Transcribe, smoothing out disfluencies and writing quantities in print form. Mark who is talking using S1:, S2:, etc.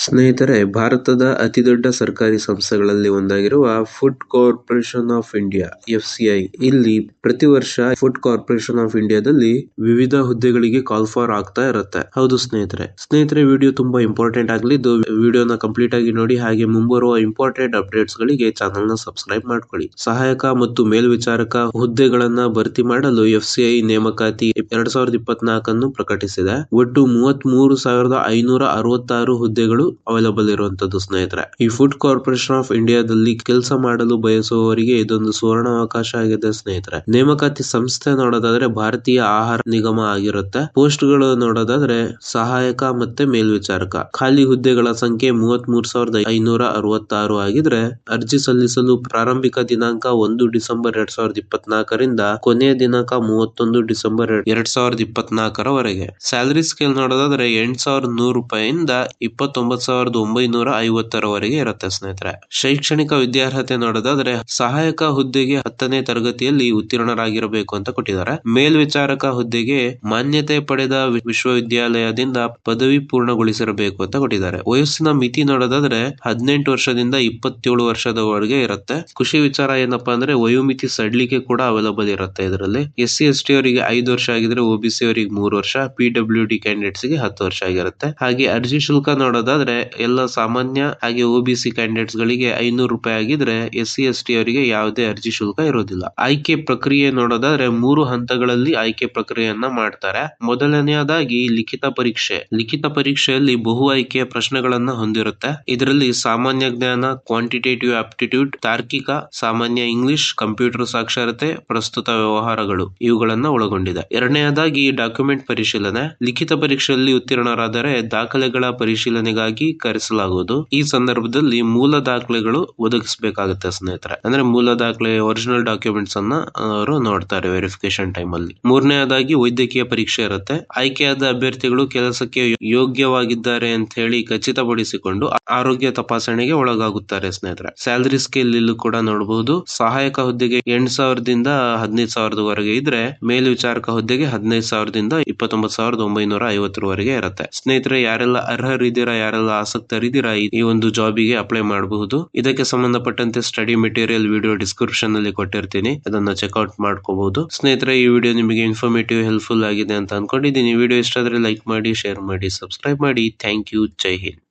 S1: ಸ್ನೇಹಿತರೆ, ಭಾರತದ ಅತಿದೊಡ್ಡ ಸರ್ಕಾರಿ ಸಂಸ್ಥೆಗಳಲ್ಲಿ ಒಂದಾಗಿರುವ food corporation of India (FCI) ಇಲ್ಲಿ ಪ್ರತಿ ವರ್ಷ ಫುಡ್ ಕಾರ್ಪೊರೇಷನ್ ಆಫ್ ಇಂಡಿಯಾದಲ್ಲಿ ವಿವಿಧ ಹುದ್ದೆಗಳಿಗೆ ಕಾಲ್ ಫಾರ್ ಆಗ್ತಾ ಇರುತ್ತೆ. ಹೌದು ಸ್ನೇಹಿತರೆ, ವಿಡಿಯೋ ತುಂಬಾ ಇಂಪಾರ್ಟೆಂಟ್ ಆಗಲಿದ್ದು ವಿಡಿಯೋನ ಕಂಪ್ಲೀಟ್ ಆಗಿ ನೋಡಿ. ಹಾಗೆ ಮುಂಬರುವ ಇಂಪಾರ್ಟೆಂಟ್ ಅಪ್ಡೇಟ್ಸ್ ಗಳಿಗೆ ಚಾನೆಲ್ ನ ಸಬ್ಸ್ಕ್ರೈಬ್ ಮಾಡ್ಕೊಳ್ಳಿ. ಸಹಾಯಕ ಮತ್ತು ಮೇಲ್ವಿಚಾರಕ ಹುದ್ದೆಗಳನ್ನ ಭರ್ತಿ ಮಾಡಲು FCI ನೇಮಕಾತಿ 2024 ಅನ್ನು ಪ್ರಕಟಿಸಿದೆ. ಒಟ್ಟು 33,566 ಹುದ್ದೆಗಳು ಅವೈಲಬಲ್ ಇರುವಂತದ್ದು ಸ್ನೇಹಿತರೆ. ಈ ಫುಡ್ ಕಾರ್ಪೊರೇಷನ್ ಆಫ್ ಇಂಡಿಯಾದಲ್ಲಿ ಕೆಲಸ ಮಾಡಲು ಬಯಸುವವರಿಗೆ ಇದೊಂದು ಸುವರ್ಣ ಅವಕಾಶ ಆಗಿದೆ ಸ್ನೇಹಿತರೆ. ನೇಮಕಾತಿ ಸಂಸ್ಥೆ ನೋಡೋದಾದ್ರೆ ಭಾರತೀಯ ಆಹಾರ ನಿಗಮ ಆಗಿರುತ್ತೆ. ಪೋಸ್ಟ್ ಗಳು ನೋಡೋದಾದ್ರೆ ಸಹಾಯಕ ಮತ್ತೆ ಮೇಲ್ವಿಚಾರಕ. ಖಾಲಿ ಹುದ್ದೆಗಳ ಸಂಖ್ಯೆ 33,566 ಆಗಿದ್ರೆ ಅರ್ಜಿ ಸಲ್ಲಿಸಲು ಪ್ರಾರಂಭಿಕ ದಿನಾಂಕ 1 ಡಿಸೆಂಬರ್ 2024 ಕೊನೆಯ ದಿನಾಂಕ 31 ಡಿಸೆಂಬರ್ 2024 ರವರೆಗೆ. ಸ್ಯಾಲರಿ ಸ್ಕೇಲ್ ನೋಡೋದಾದ್ರೆ 8,100 ರೂಪಾಯಿಯಿಂದ 29,950 ರವರೆಗೆ ಇರುತ್ತೆ ಸ್ನೇಹಿತರೆ. ಶೈಕ್ಷಣಿಕ ವಿದ್ಯಾರ್ಹತೆ ನೋಡೋದಾದ್ರೆ ಸಹಾಯಕ ಹುದ್ದೆಗೆ 10ನೇ ತರಗತಿಯಲ್ಲಿ ಉತ್ತೀರ್ಣರಾಗಿರಬೇಕು ಅಂತ ಕೊಟ್ಟಿದ್ದಾರೆ. ಮೇಲ್ವಿಚಾರಕ ಹುದ್ದೆಗೆ ಮಾನ್ಯತೆ ಪಡೆದ ವಿಶ್ವವಿದ್ಯಾಲಯದಿಂದ ಪದವಿ ಪೂರ್ಣಗೊಳಿಸಿರಬೇಕು ಅಂತ ಕೊಟ್ಟಿದ್ದಾರೆ. ವಯಸ್ಸಿನ ಮಿತಿ ನೋಡೋದಾದ್ರೆ 18 ವರ್ಷದಿಂದ 27 ವರ್ಷದವರೆಗೆ ಇರುತ್ತೆ. ಖುಷಿ ವಿಚಾರ ಏನಪ್ಪಾ ಅಂದ್ರೆ ವಯೋಮಿತಿ ಸಡ್ಲಿಕೆ ಕೂಡ ಅವೈಲಬಲ್ ಇರುತ್ತೆ ಇದರಲ್ಲಿ. SC/ST ಅವರಿಗೆ 5 ವರ್ಷ ಆಗಿದ್ರೆ OBC ಅವರಿಗೆ 3 ವರ್ಷ, PWD ಕ್ಯಾಂಡಿಡೇಟ್ಸ್ ಗೆ 10 ವರ್ಷ ಆಗಿರುತ್ತೆ. ಹಾಗೆ ಅರ್ಜಿ ಶುಲ್ಕ ನೋಡೋದಾದ್ರೆ ಎಲ್ಲ ಸಾಮಾನ್ಯ ಹಾಗೆ OBC ಕ್ಯಾಂಡಿಡೇಟ್ಸ್ ಗಳಿಗೆ 500 ರೂಪಾಯಿ ಆಗಿದ್ರೆ SC/ST ಅವರಿಗೆ ಯಾವುದೇ ಅರ್ಜಿ ಶುಲ್ಕ ಇರೋದಿಲ್ಲ. ಆಯ್ಕೆ ಪ್ರಕ್ರಿಯೆ ನೋಡೋದಾದ್ರೆ 3 ಹಂತಗಳಲ್ಲಿ ಆಯ್ಕೆ ಪ್ರಕ್ರಿಯೆಯನ್ನ ಮಾಡ್ತಾರೆ. ಮೊದಲನೆಯದಾಗಿ ಲಿಖಿತ ಪರೀಕ್ಷೆ. ಲಿಖಿತ ಪರೀಕ್ಷೆಯಲ್ಲಿ ಬಹು ಆಯ್ಕೆಯ ಪ್ರಶ್ನೆಗಳನ್ನ ಹೊಂದಿರುತ್ತೆ. ಇದರಲ್ಲಿ ಸಾಮಾನ್ಯ ಜ್ಞಾನ, ಕ್ವಾಂಟಿಟೇಟಿವ್ ಆಪ್ಟಿಟ್ಯೂಡ್, ತಾರ್ಕಿಕ, ಸಾಮಾನ್ಯ ಇಂಗ್ಲಿಷ್, ಕಂಪ್ಯೂಟರ್ ಸಾಕ್ಷರತೆ, ಪ್ರಸ್ತುತ ವ್ಯವಹಾರಗಳು ಇವುಗಳನ್ನ ಒಳಗೊಂಡಿದೆ. ಎರಡನೆಯದಾಗಿ ಡಾಕ್ಯುಮೆಂಟ್ ಪರಿಶೀಲನೆ. ಲಿಖಿತ ಪರೀಕ್ಷೆಯಲ್ಲಿ ಉತ್ತೀರ್ಣರಾದರೆ ದಾಖಲೆಗಳ ಪರಿಶೀಲನೆಗಾಗಿ ಕರೆಸಲಾಗುವುದು. ಈ ಸಂದರ್ಭದಲ್ಲಿ ಮೂಲ ದಾಖಲೆಗಳು ಒದಗಿಸಬೇಕಾಗುತ್ತೆ ಸ್ನೇಹಿತರೆ. ಅಂದ್ರೆ ಮೂಲ ದಾಖಲೆ ಒರಿಜಿನಲ್ ಡಾಕ್ಯುಮೆಂಟ್ಸ್ ಅನ್ನ ಅವರು ನೋಡ್ತಾರೆ ವೆರಿಫಿಕೇಶನ್ ಟೈಮ್ ಅಲ್ಲಿ. ಮೂರನೆಯದಾಗಿ ವೈದ್ಯಕೀಯ ಪರೀಕ್ಷೆ ಇರುತ್ತೆ. ಆಯ್ಕೆಯಾದ ಅಭ್ಯರ್ಥಿಗಳು ಕೆಲಸಕ್ಕೆ ಯೋಗ್ಯವಾಗಿದ್ದಾರೆ ಅಂತ ಹೇಳಿ ಖಚಿತಪಡಿಸಿಕೊಂಡು ಆರೋಗ್ಯ ತಪಾಸಣೆಗೆ ಒಳಗಾಗುತ್ತಾರೆ ಸ್ನೇಹಿತರೆ. ಸ್ಯಾಲರಿ ಸ್ಕೇಲ್ ಇಲ್ಲೂ ಕೂಡ ನೋಡಬಹುದು. ಸಹಾಯಕ ಹುದ್ದೆಗೆ 8,000ದಿಂದ 15,000 ವರೆಗೆ ಇದ್ರೆ ಮೇಲ್ವಿಚಾರಕ ಹುದ್ದೆಗೆ 15,000ದಿಂದ 29,950 ವರೆಗೆ ಇರುತ್ತೆ. ಸ್ನೇಹಿತರೆ, ಯಾರೆಲ್ಲ ಅರ್ಹರಿದ್ದೀರಾ, ಯಾರೆಲ್ಲ ಆಸಕ್ತರಿದ್ದೀರಾ ಈ ಒಂದು ಜಾಬಿಗೆ ಅಪ್ಲೈ ಮಾಡಬಹುದು. ಇದಕ್ಕೆ ಸಂಬಂಧಪಟ್ಟಂತೆ ಸ್ಟಡಿ ಮೆಟೀರಿಯಲ್ ವಿಡಿಯೋ ಡಿಸ್ಕ್ರಿಪ್ಷನ್ ಅಲ್ಲಿ ಕೊಟ್ಟಿರ್ತೀನಿ, ಅದನ್ನ ಚೆಕ್ಔಟ್ ಮಾಡ್ಕೋಬಹುದು. ಸ್ನೇಹಿತರೆ, ಈ ವಿಡಿಯೋ ನಿಮಗೆ ಇನ್ಫಾರ್ಮೇಟಿವ್ ಹೆಲ್ಪ್ಫುಲ್ ಆಗಿದೆ ಅಂತ ಅನ್ಕೊಂಡಿದ್ದೀನಿ. ವಿಡಿಯೋ ಇಷ್ಟ ಆದ್ರೆ ಲೈಕ್ ಮಾಡಿ, ಶೇರ್ ಮಾಡಿ, ಸಬ್ಸ್ಕ್ರೈಬ್ ಮಾಡಿ. Thank you. ಜೈ ಹಿಂದ್.